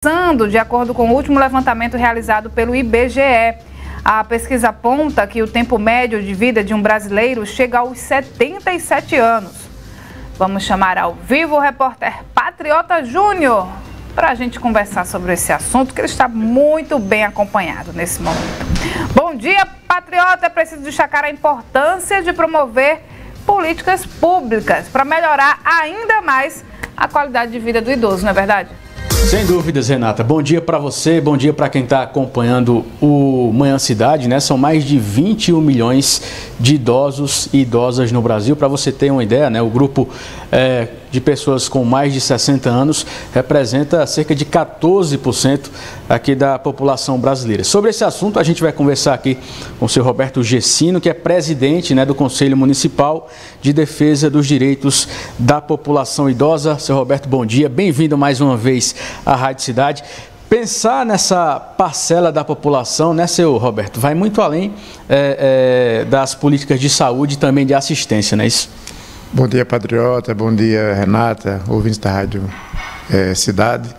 De acordo com o último levantamento realizado pelo IBGE, a pesquisa aponta que o tempo médio de vida de um brasileiro chega aos 77 anos. Vamos chamar ao vivo o repórter Patriota Júnior para a gente conversar sobre esse assunto, que ele está muito bem acompanhado nesse momento. Bom dia, Patriota. É preciso destacar a importância de promover políticas públicas para melhorar ainda mais a qualidade de vida do idoso, não é verdade? Sem dúvidas, Renata. Bom dia para você, bom dia para quem está acompanhando o Manhã Cidade, né? São mais de 21 milhões de idosos e idosas no Brasil. Para você ter uma ideia, né? O grupo de pessoas com mais de 60 anos representa cerca de 14% aqui da população brasileira. Sobre esse assunto, a gente vai conversar aqui com o seu Roberto Gessino, que é presidente, né, do Conselho Municipal de Defesa dos Direitos da População Idosa. Seu Roberto, bom dia. Bem-vindo mais uma vez à Rádio Cidade. Pensar nessa parcela da população, né, seu Roberto, vai muito além das políticas de saúde e também de assistência, não é isso? Bom dia, Patriota. Bom dia, Renata, ouvintes da Rádio Cidade.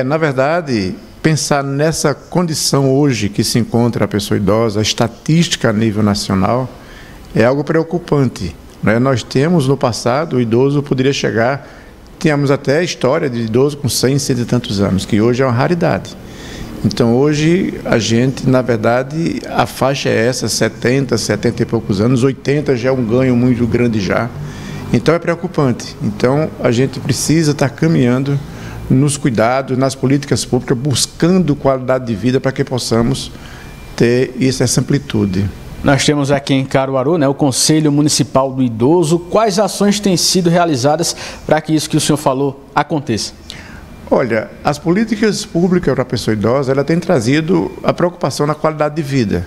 Na verdade, pensar nessa condição hoje que se encontra a pessoa idosa, a estatística a nível nacional, é algo preocupante, né? Nós temos no passado, o idoso poderia chegar, tínhamos até a história de idoso com 100, 100 e tantos anos, que hoje é uma raridade. Então, hoje, a gente, na verdade, a faixa é essa, 70, 70 e poucos anos, 80 já é um ganho muito grande já. Então, é preocupante. Então, a gente precisa estar caminhando nos cuidados, nas políticas públicas, buscando qualidade de vida para que possamos ter essa amplitude. Nós temos aqui em Caruaru, né, o Conselho Municipal do Idoso. Quais ações têm sido realizadas para que isso que o senhor falou aconteça? Olha, as políticas públicas para a pessoa idosa, ela tem trazido a preocupação na qualidade de vida.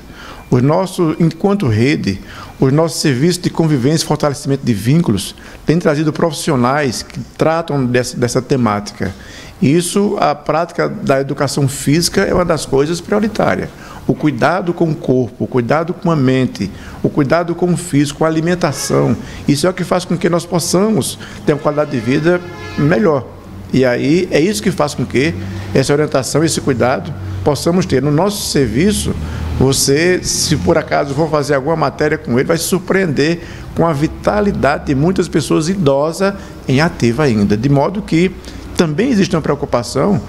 Enquanto rede, os nossos serviços de convivência e fortalecimento de vínculos têm trazido profissionais que tratam dessa temática. Isso, a prática da educação física é uma das coisas prioritárias. O cuidado com o corpo, o cuidado com a mente, o cuidado com o físico, com a alimentação, isso é o que faz com que nós possamos ter uma qualidade de vida melhor. E aí é isso que faz com que essa orientação, esse cuidado, possamos ter. No nosso serviço, você, se por acaso for fazer alguma matéria com ele, vai se surpreender com a vitalidade de muitas pessoas idosas em ativa ainda. De modo que também existe uma preocupação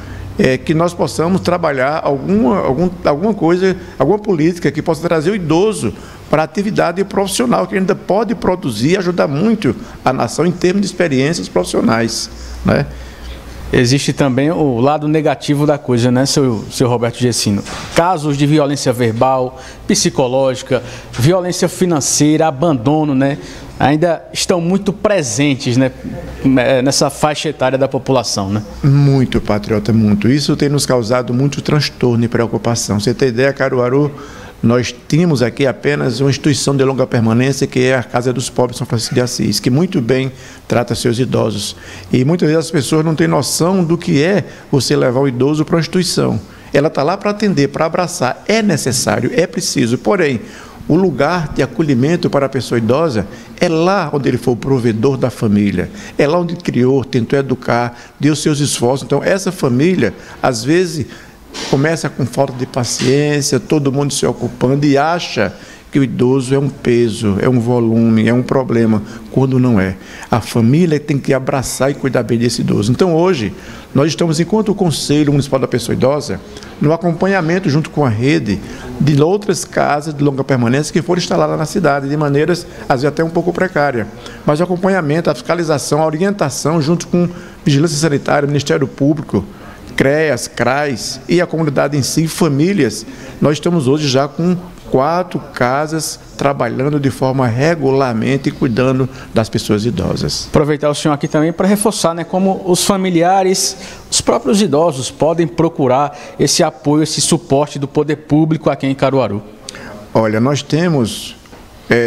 que nós possamos trabalhar alguma coisa, alguma política que possa trazer o idoso para a atividade profissional, que ainda pode produzir e ajudar muito a nação em termos de experiências profissionais, né? Existe também o lado negativo da coisa, né, seu Roberto Gessino? Casos de violência verbal, psicológica, violência financeira, abandono, né, ainda estão muito presentes, né, nessa faixa etária da população, né? Muito, Patriota, muito. Isso tem nos causado muito transtorno e preocupação. Você tem ideia, Caruaru, nós tínhamos aqui apenas uma instituição de longa permanência, que é a Casa dos Pobres São Francisco de Assis, que muito bem trata seus idosos. E muitas vezes as pessoas não têm noção do que é você levar o idoso para uma instituição. Ela está lá para atender, para abraçar. É necessário, é preciso. Porém, o lugar de acolhimento para a pessoa idosa é lá onde ele foi o provedor da família. É lá onde criou, tentou educar, deu seus esforços. Então, essa família, às vezes, começa com falta de paciência, todo mundo se ocupando e acha que o idoso é um peso, é um volume, é um problema, quando não é. A família tem que abraçar e cuidar bem desse idoso. Então, hoje, nós estamos, enquanto o Conselho Municipal da Pessoa Idosa, no acompanhamento junto com a rede de outras casas de longa permanência que foram instaladas na cidade, de maneiras, às vezes, até um pouco precárias. Mas o acompanhamento, a fiscalização, a orientação, junto com Vigilância Sanitária, Ministério Público, CREAS, CRAS e a comunidade em si, famílias, nós estamos hoje já com 4 casas trabalhando de forma regularmente e cuidando das pessoas idosas. Aproveitar o senhor aqui também para reforçar, né, como os familiares, os próprios idosos podem procurar esse apoio, esse suporte do poder público aqui em Caruaru. Olha, nós temos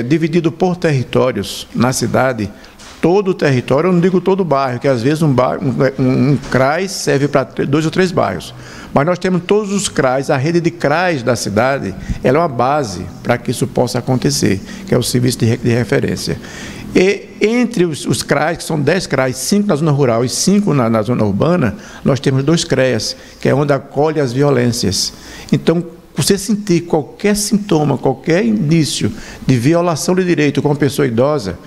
dividido por territórios na cidade, todo o território, eu não digo todo o bairro, que às vezes um CRAS serve para 2 ou 3 bairros. Mas nós temos todos os CRAs, a rede de CRAs da cidade, ela é uma base para que isso possa acontecer, que é o serviço de referência. E entre os CRAs, que são 10 CRAs, 5 na zona rural e 5 na zona urbana, nós temos 2 CREAs, que é onde acolhe as violências. Então, você sentir qualquer sintoma, qualquer indício de violação de direito com uma pessoa idosa,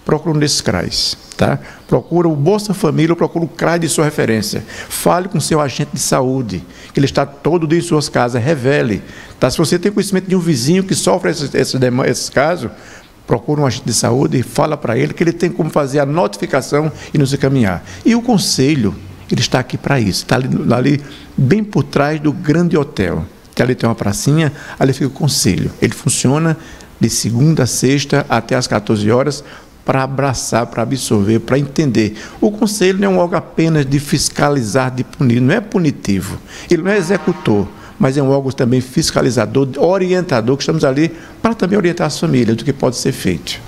procura um desses CRAs, tá? Procura o Bolsa Família, ou procura o CRAS de sua referência. Fale com seu agente de saúde, que ele está todo dia em suas casas, revele. Tá? Se você tem conhecimento de um vizinho que sofre esses casos, procura um agente de saúde e fala para ele que ele tem como fazer a notificação e nos encaminhar. E o conselho, ele está aqui para isso, está ali bem por trás do grande hotel. Que ali tem uma pracinha, ali fica o conselho. Ele funciona de segunda a sexta até às 14 horas, para abraçar, para absorver, para entender. O conselho não é um órgão apenas de fiscalizar, de punir, não é punitivo. Ele não é executor, mas é um órgão também fiscalizador, orientador, que estamos ali para também orientar as famílias do que pode ser feito.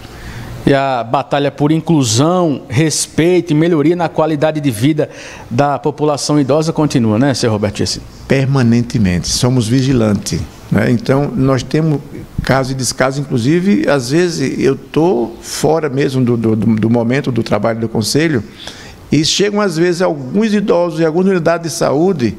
E a batalha por inclusão, respeito e melhoria na qualidade de vida da população idosa continua, né, Sr. Roberto Gessino? Permanentemente, somos vigilantes, né? Então, nós temos casos e descasos, inclusive, às vezes eu estou fora mesmo do momento do trabalho do Conselho e chegam, às vezes, alguns idosos em alguma unidade de saúde.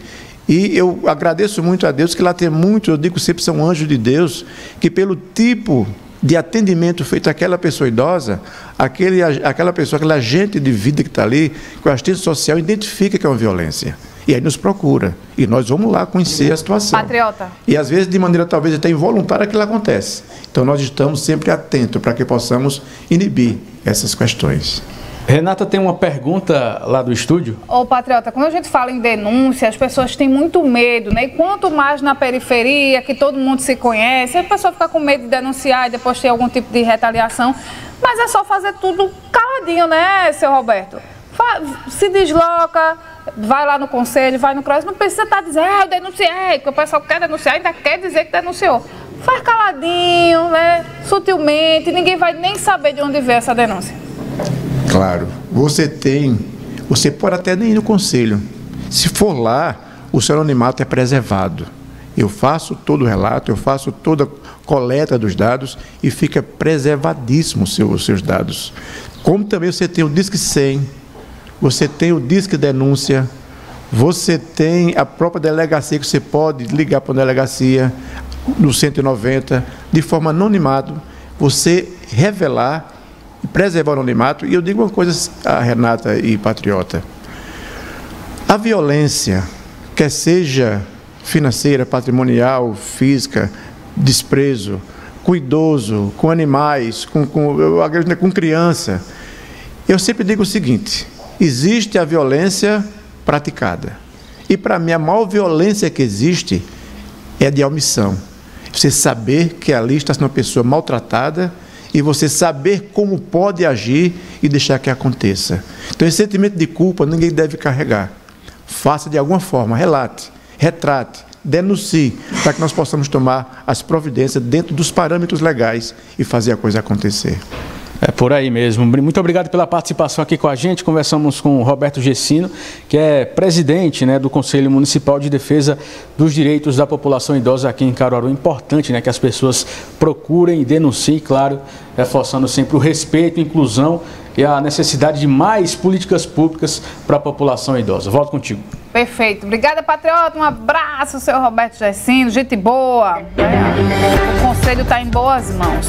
E eu agradeço muito a Deus, que lá tem muitos, eu digo sempre, são anjos de Deus, que pelo tipo de atendimento feito àquela pessoa idosa, aquela pessoa, aquele agente de vida que está ali, que o assistente social identifica que é uma violência. E aí nos procura. E nós vamos lá conhecer a situação. Patriota. E às vezes, de maneira talvez até involuntária, aquilo acontece. Então nós estamos sempre atentos para que possamos inibir essas questões. Renata tem uma pergunta lá do estúdio. Ô, Patriota, quando a gente fala em denúncia, as pessoas têm muito medo, né? E quanto mais na periferia, que todo mundo se conhece, a pessoa fica com medo de denunciar e depois ter algum tipo de retaliação. Mas é só fazer tudo caladinho, né, seu Roberto? Se desloca, vai lá no conselho, vai no CRAS, não precisa estar dizendo, eu denunciei, porque o pessoal quer denunciar, ainda quer dizer que denunciou. Faz caladinho, né? Sutilmente, ninguém vai nem saber de onde veio essa denúncia. Claro, você pode até nem ir no conselho. Se for lá, o seu anonimato é preservado. Eu faço todo o relato, eu faço toda a coleta dos dados e fica preservadíssimo os seus dados. Como também você tem o Disque 100, você tem o Disque Denúncia, você tem a própria delegacia que você pode ligar para a delegacia, no 190, de forma anonimado, você revelar e preservar o anonimato. E eu digo uma coisa a Renata e Patriota, a violência, quer seja financeira, patrimonial, física, desprezo, com idoso, com animais, com criança, eu sempre digo o seguinte, existe a violência praticada. E para mim a maior violência que existe é a de omissão. Você saber que ali está sendo uma pessoa maltratada e você saber como pode agir e deixar que aconteça. Então esse sentimento de culpa ninguém deve carregar. Faça de alguma forma, relate, retrate, denuncie, para que nós possamos tomar as providências dentro dos parâmetros legais e fazer a coisa acontecer. É por aí mesmo. Muito obrigado pela participação aqui com a gente. Conversamos com o Roberto Gessino, que é presidente, né, do Conselho Municipal de Defesa dos Direitos da População Idosa aqui em Caruaru. Importante, né, que as pessoas procurem e denunciem, claro, reforçando sempre o respeito, a inclusão e a necessidade de mais políticas públicas para a população idosa. Volto contigo. Perfeito. Obrigada, Patriota. Um abraço, seu Roberto Gessino. Gente boa. O conselho está em boas mãos.